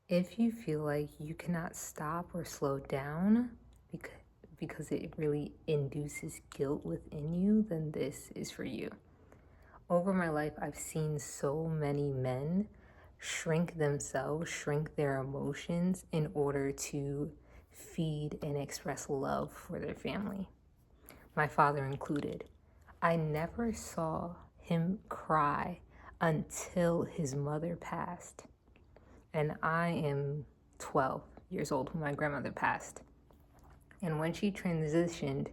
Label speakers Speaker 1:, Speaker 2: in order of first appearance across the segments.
Speaker 1: If you feel like you cannot stop or slow down because it really induces guilt within you, then this is for you. Over my life, I've seen so many men shrink themselves, shrink their emotions in order to feed and express love for their family, my father included. I never saw him cry until his mother passed. And I am 12 years old when my grandmother passed. And when she transitioned,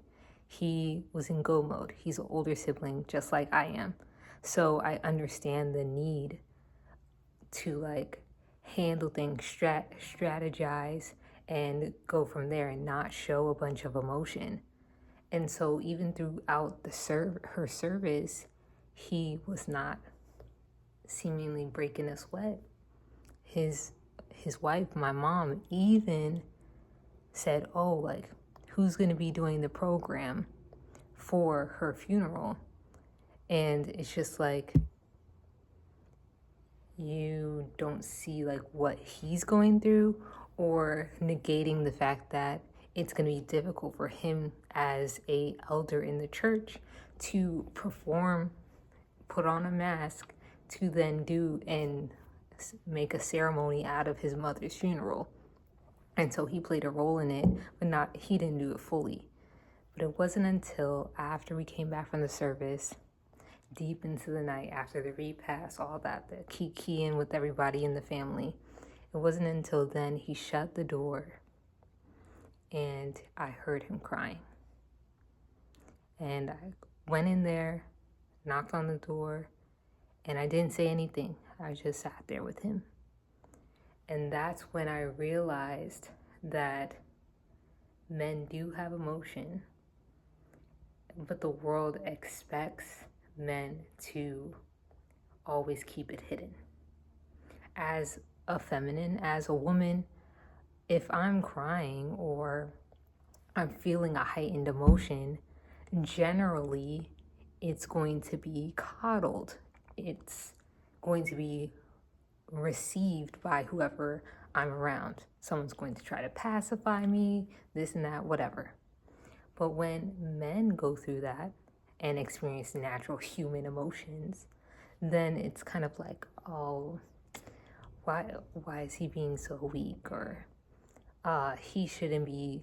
Speaker 1: he was in go mode. He's an older sibling, just like I am. So I understand the need to handle things, strategize, and go from there and not show a bunch of emotion. And so even throughout her service, he was not seemingly breaking a sweat. His wife, my mom, even said, "Oh, who's going to be doing the program for her funeral?" And it's just like, you don't see what he's going through, or negating the fact that it's going to be difficult for him as a elder in the church to perform, put on a mask, to then do and make a ceremony out of his mother's funeral. And so he played a role in it, but he didn't do it fully. But it wasn't until after we came back from the service, deep into the night, after the repast, all that, the kiki-in with everybody in the family, it wasn't until then he shut the door and I heard him crying. And I went in there, knocked on the door, and I didn't say anything. I just sat there with him. And that's when I realized that men do have emotion, but the world expects men to always keep it hidden. As a feminine, as a woman, if I'm crying or I'm feeling a heightened emotion, generally it's going to be coddled. It's going to be received by whoever I'm around. Someone's going to try to pacify me, this and that, whatever. But when men go through that and experience natural human emotions, then it's kind of like, oh, why is he being so weak? Or he shouldn't be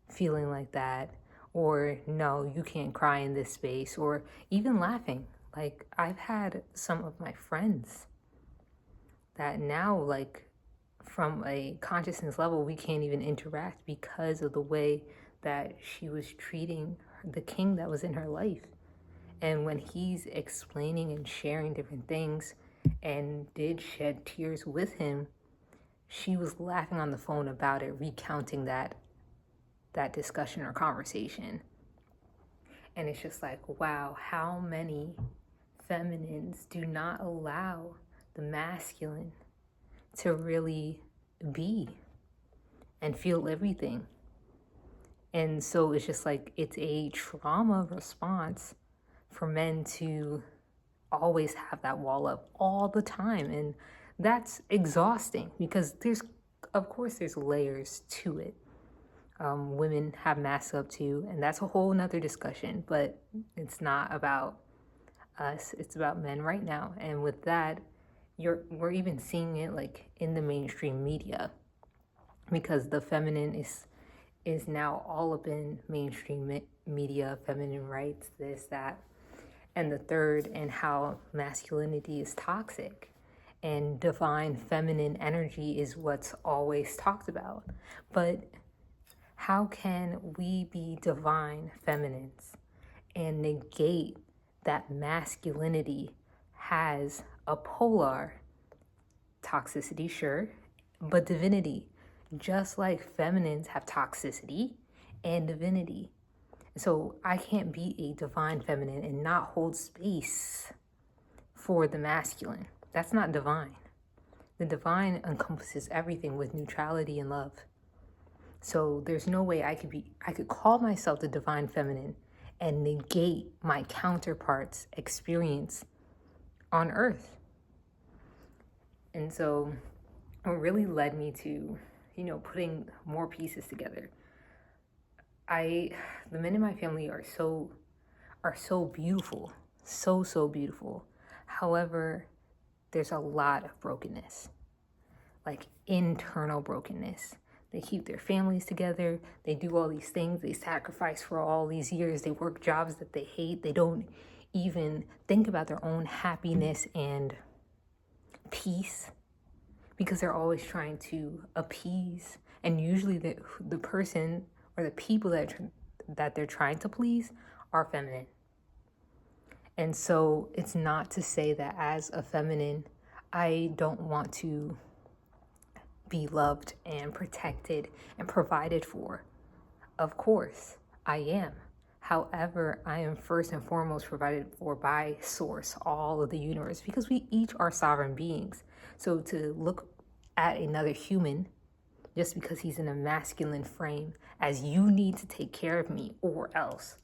Speaker 1: feeling like that. Or no, you can't cry in this space. Or even laughing. Like, I've had some of my friends that now, from a consciousness level, we can't even interact because of the way that she was treating the king that was in her life. And when he's explaining and sharing different things and did shed tears with him, she was laughing on the phone about it, recounting that discussion or conversation. And it's just like, wow, how many feminines do not allow the masculine to really be and feel everything. And so it's just like, it's a trauma response for men to always have that wall up all the time. And that's exhausting because of course there's layers to it. Women have masks up too, and that's a whole nother discussion, but it's not about us, it's about men right now. And with that, we're even seeing it in the mainstream media, because the feminine is now all up in mainstream media, feminine rights, this, that, and the third, and how masculinity is toxic and divine feminine energy is what's always talked about. But how can we be divine feminines and negate that masculinity has a polar toxicity, sure, but divinity, just like feminines have toxicity and divinity. So I can't be a divine feminine and not hold space for the masculine. That's not divine. The divine encompasses everything with neutrality and love. So there's no way I could call myself the divine feminine and negate my counterpart's experience on earth. And so really led me to, putting more pieces together. The men in my family are so beautiful, so beautiful. However, there's a lot of brokenness, like internal brokenness. They keep their families together. They do all these things. They sacrifice for all these years. They work jobs that they hate. They don't even think about their own happiness and peace because they're always trying to appease. And usually the person or the people that they're trying to please are feminine. And so it's not to say that as a feminine, I don't want to be loved and protected and provided for. Of course, I am. However, I am first and foremost provided for by Source, all of the universe, because we each are sovereign beings. So to look at another human just because he's in a masculine frame as you need to take care of me or else,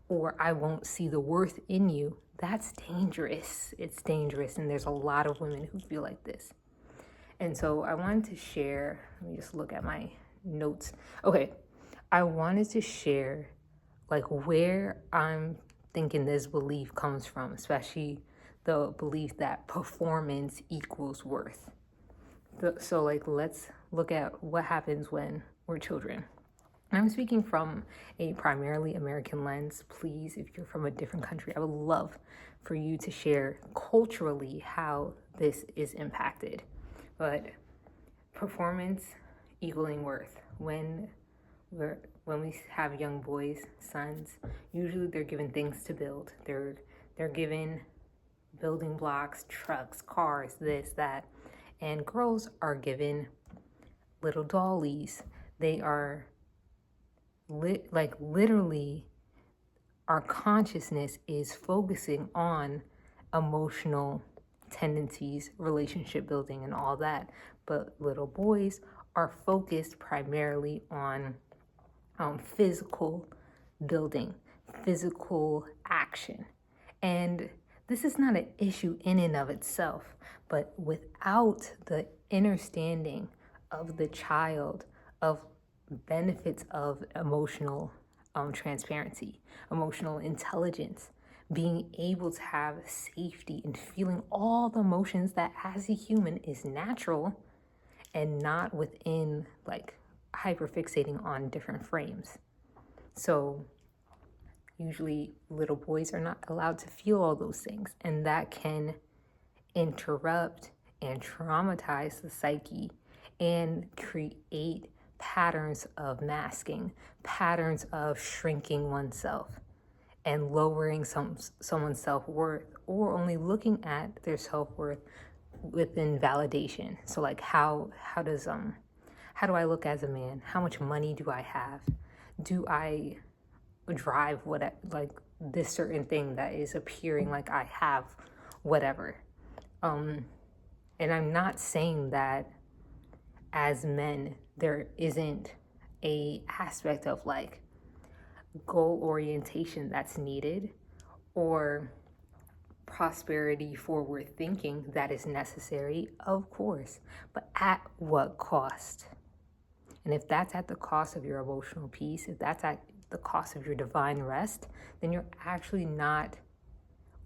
Speaker 1: or I won't see the worth in you, that's dangerous. It's dangerous. And there's a lot of women who feel like this. And so I wanted to share, let me just look at my notes. Okay, I wanted to share like where I'm thinking this belief comes from, especially the belief that performance equals worth. So like, let's look at what happens when we're children. And I'm speaking from a primarily American lens. Please, if you're from a different country, I would love for you to share culturally how this is impacted. But performance equaling worth. When we have young boys, sons, usually they're given things to build. They're given building blocks, trucks, cars, this, that. And girls are given little dollies. They are literally, our consciousness is focusing on emotional tendencies, relationship building, and all that. But little boys are focused primarily on physical building, physical action. And this is not an issue in and of itself, but without the understanding of the child of benefits of emotional transparency, emotional intelligence, being able to have safety and feeling all the emotions that as a human is natural and not within like hyperfixating on different frames. So usually little boys are not allowed to feel all those things, and that can interrupt and traumatize the psyche and create patterns of masking, patterns of shrinking oneself and lowering someone's self-worth, or only looking at their self-worth within validation. So like how do I look as a man? How much money do I have? Do I drive this certain thing that is appearing like I have whatever? And I'm not saying that as men there isn't a aspect of like goal orientation that's needed, or prosperity forward thinking that is necessary, of course, but at what cost? And if that's at the cost of your emotional peace, if that's at the cost of your divine rest, then you're actually not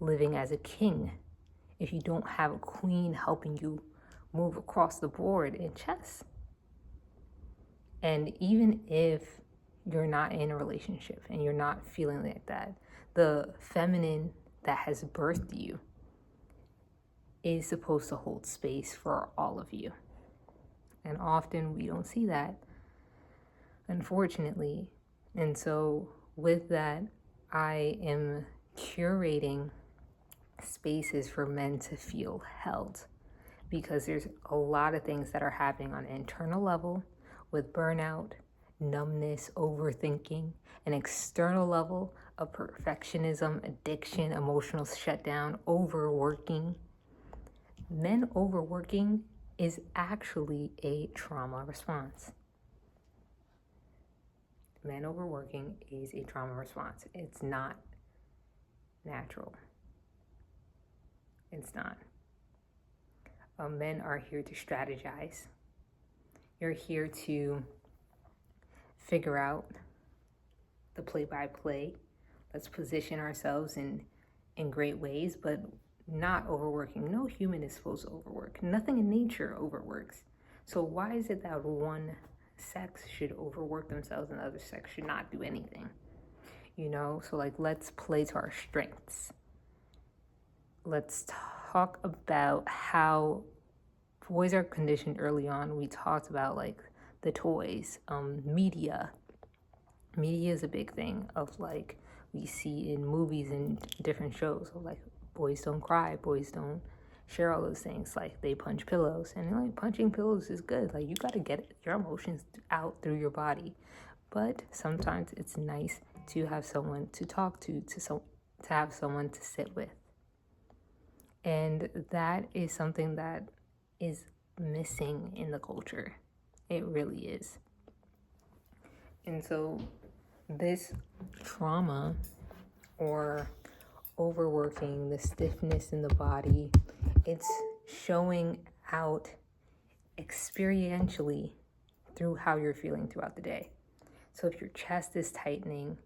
Speaker 1: living as a king. If you don't have a queen helping you move across the board in chess. And even if you're not in a relationship and you're not feeling like that, the feminine that has birthed you is supposed to hold space for all of you. And often we don't see that, unfortunately. And so with that, I am curating spaces for men to feel held, because there's a lot of things that are happening on an internal level with burnout, numbness, overthinking, an external level of perfectionism, addiction, emotional shutdown, overworking. Men overworking is actually a trauma response. Men overworking is a trauma response. It's not natural. It's not. Men are here to strategize. You're here to figure out the play-by-play. Let's position ourselves in great ways, but not overworking. No human is supposed to overwork. Nothing in nature overworks. So why is it that one sex should overwork themselves and the other sex should not do anything? So like, let's play to our strengths. Let's talk about how boys are conditioned early on. We talked about like the toys, media. Media is a big thing of like, we see in movies and different shows. So like, boys don't cry, boys don't share all those things. Like, they punch pillows, and like, punching pillows is good. Like, you got to get your emotions out through your body. But sometimes it's nice to have someone to talk to have someone to sit with. And that is something that is missing in the culture. It really is. And so this trauma or overworking, the stiffness in the body, it's showing out experientially through how you're feeling throughout the day. So if your chest is tightening,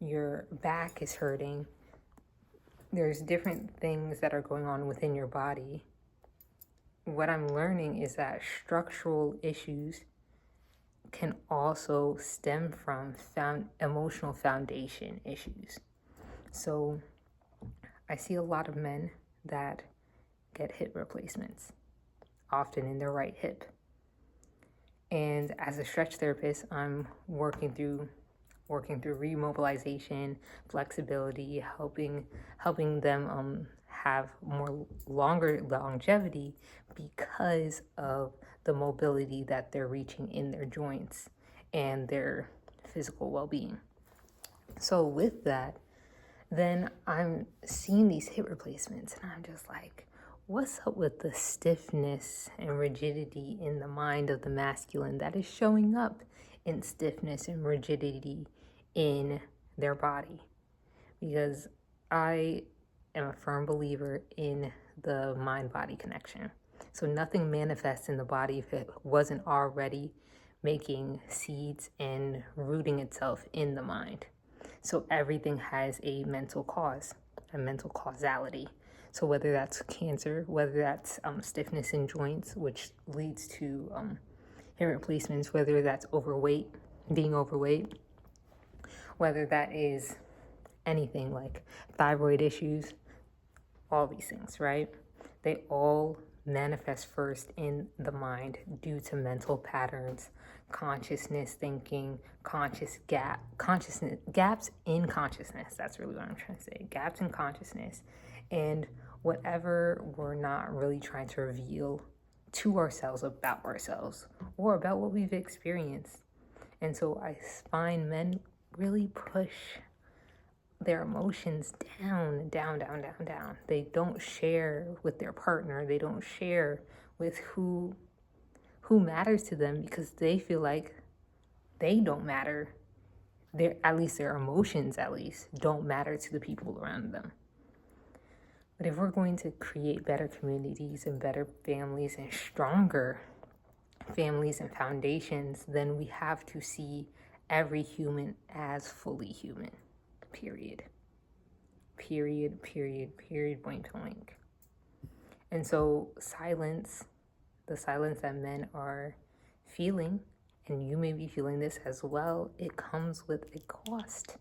Speaker 1: your back is hurting, there's different things that are going on within your body. What I'm learning is that structural issues can also stem from emotional foundation issues. So I see a lot of men that get hip replacements, often in their right hip. And as a stretch therapist, I'm working through remobilization, flexibility, helping them have more longer longevity because of the mobility that they're reaching in their joints and their physical well-being. So with that, then I'm seeing these hip replacements and I'm just like, what's up with the stiffness and rigidity in the mind of the masculine that is showing up in stiffness and rigidity in their body? Because I am a firm believer in the mind-body connection. So nothing manifests in the body if it wasn't already making seeds and rooting itself in the mind. So everything has a mental cause, a mental causality. So whether that's cancer, whether that's stiffness in joints, which leads to hip replacements, whether that's being overweight, whether that is anything like thyroid issues, all these things, right? They all manifest first in the mind due to mental patterns, consciousness thinking, gaps in consciousness. That's really what I'm trying to say. Gaps in consciousness, and whatever we're not really trying to reveal to ourselves about ourselves or about what we've experienced. And so I find men really push their emotions down. They don't share with their partner. They don't share with who matters to them because they feel like they don't matter. Their emotions don't matter to the people around them. But if we're going to create better communities and better families and stronger families and foundations, then we have to see every human as fully human. Period, point blank. And so the silence that men are feeling, and you may be feeling this as well, it comes with a cost.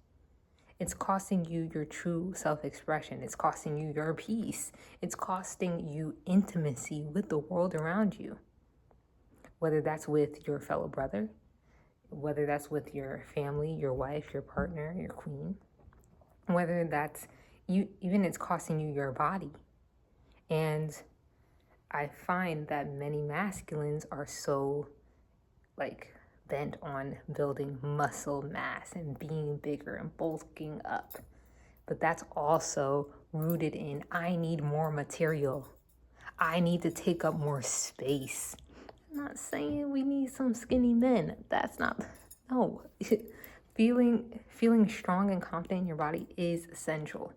Speaker 1: It's costing you your true self-expression. It's costing you your peace. It's costing you intimacy with the world around you. Whether that's with your fellow brother, whether that's with your family, your wife, your partner, your queen, whether that's even it's costing you your body. And I find that many masculines are so bent on building muscle mass and being bigger and bulking up. But that's also rooted in, I need more material. I need to take up more space. I'm not saying we need some skinny men. No. Feeling strong and confident in your body is essential.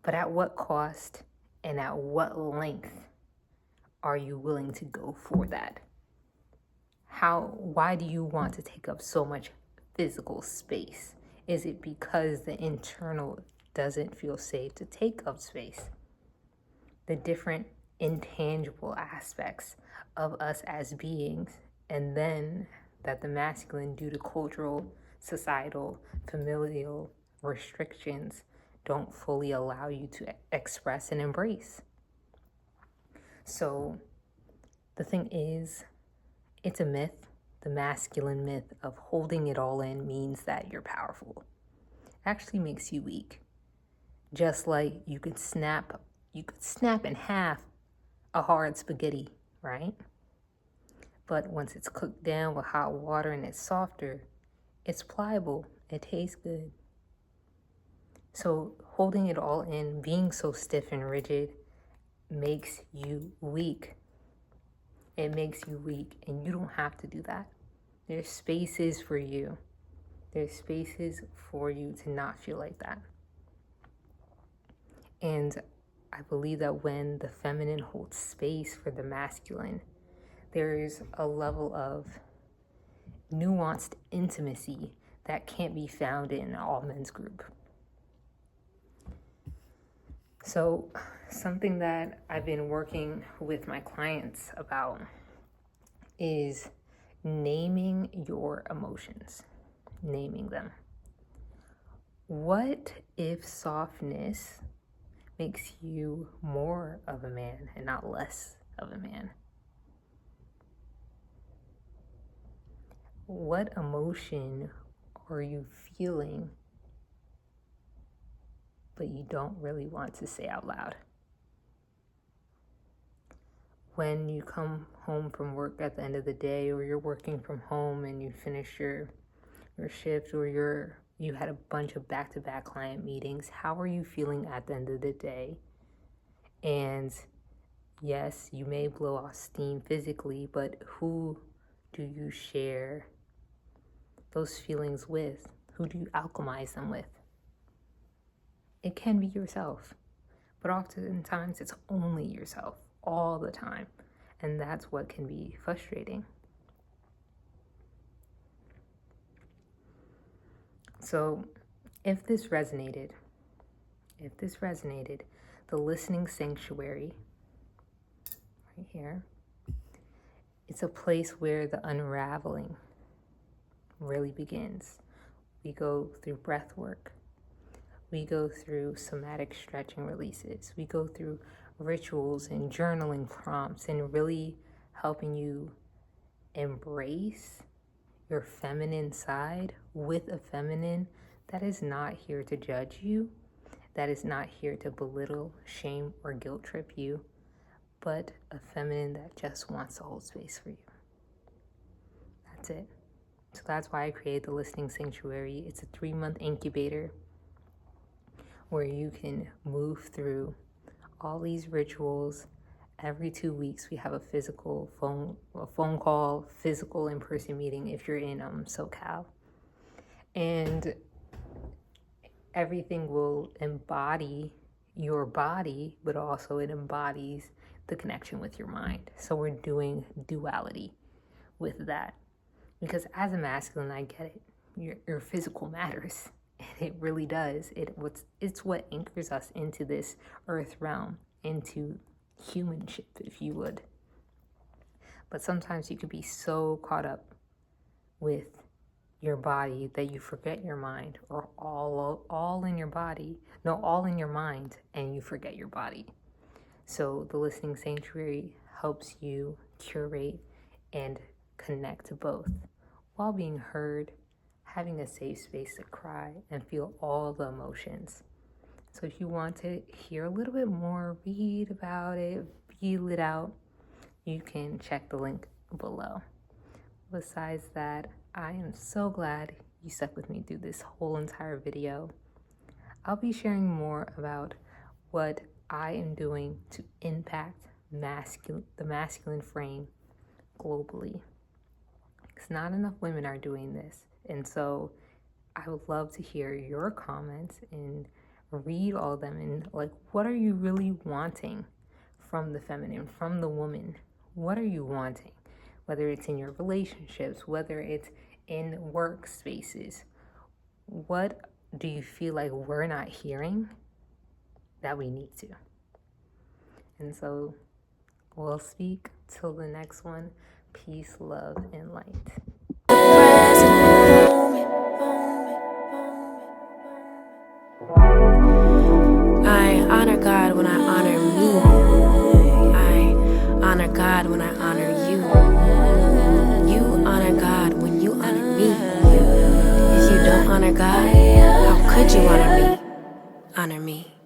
Speaker 1: But at what cost and at what length are you willing to go for that? why do you want to take up so much physical space? Is it because the internal doesn't feel safe to take up space? The different intangible aspects of us as beings, and then that the masculine, due to cultural, societal, familial restrictions, don't fully allow you to express and embrace. So the thing is, it's a myth. The masculine myth of holding it all in means that you're powerful. It actually makes you weak. Just like you could snap in half a hard spaghetti, right? But once it's cooked down with hot water and it's softer, it's pliable, it tastes good. So holding it all in, being so stiff and rigid, makes you weak. It makes you weak, and you don't have to do that. There's spaces for you. There's spaces for you to not feel like that. And I believe that when the feminine holds space for the masculine, there's a level of nuanced intimacy that can't be found in an all men's group. So something that I've been working with my clients about is naming your emotions, naming them. What if softness makes you more of a man and not less of a man? What emotion are you feeling but you don't really want to say out loud? When you come home from work at the end of the day, or you're working from home and you finish your shift, or you had a bunch of back-to-back client meetings, how are you feeling at the end of the day? And yes, you may blow off steam physically, but who do you share those feelings with? Who do you alchemize them with? It can be yourself, but oftentimes it's only yourself all the time, and that's what can be frustrating. So if this resonated, the listening sanctuary right here, it's a place where the unraveling really begins. We go through breath work. We go through somatic stretching releases. We go through rituals and journaling prompts, and really helping you embrace your feminine side with a feminine that is not here to judge you, that is not here to belittle, shame, or guilt trip you, but a feminine that just wants to hold space for you. That's it. So that's why I created the Listening Sanctuary. It's a 3-month incubator where you can move through all these rituals. Every 2 weeks, we have a phone call, physical in-person meeting if you're in SoCal. And everything will embody your body, but also it embodies the connection with your mind. So we're doing duality with that. Because as a masculine, I get it. Your physical matters. And it really does. It's what anchors us into this earth realm, into humanship, if you would. But sometimes you could be so caught up with your body that you forget your mind, or all in your body, no, all in your mind, and you forget your body. So the Listening Sanctuary helps you curate and connect to both while being heard, having a safe space to cry and feel all the emotions. So if you want to hear a little bit more, read about it, feel it out, you can check the link below. Besides that, I am so glad you stuck with me through this whole entire video. I'll be sharing more about what I am doing to impact the masculine frame globally. Because not enough women are doing this. And so I would love to hear your comments and read all of them, and like, what are you really wanting from the feminine, from the woman? What are you wanting? whether it's in your relationships, whether it's in workspaces. What do you feel like we're not hearing that we need to? And so we'll speak till the next one. Peace, love, and light.
Speaker 2: I honor God when I honor me. I honor God when I honor you. You honor God when you honor me. If you don't honor God, how could you honor me? Honor me.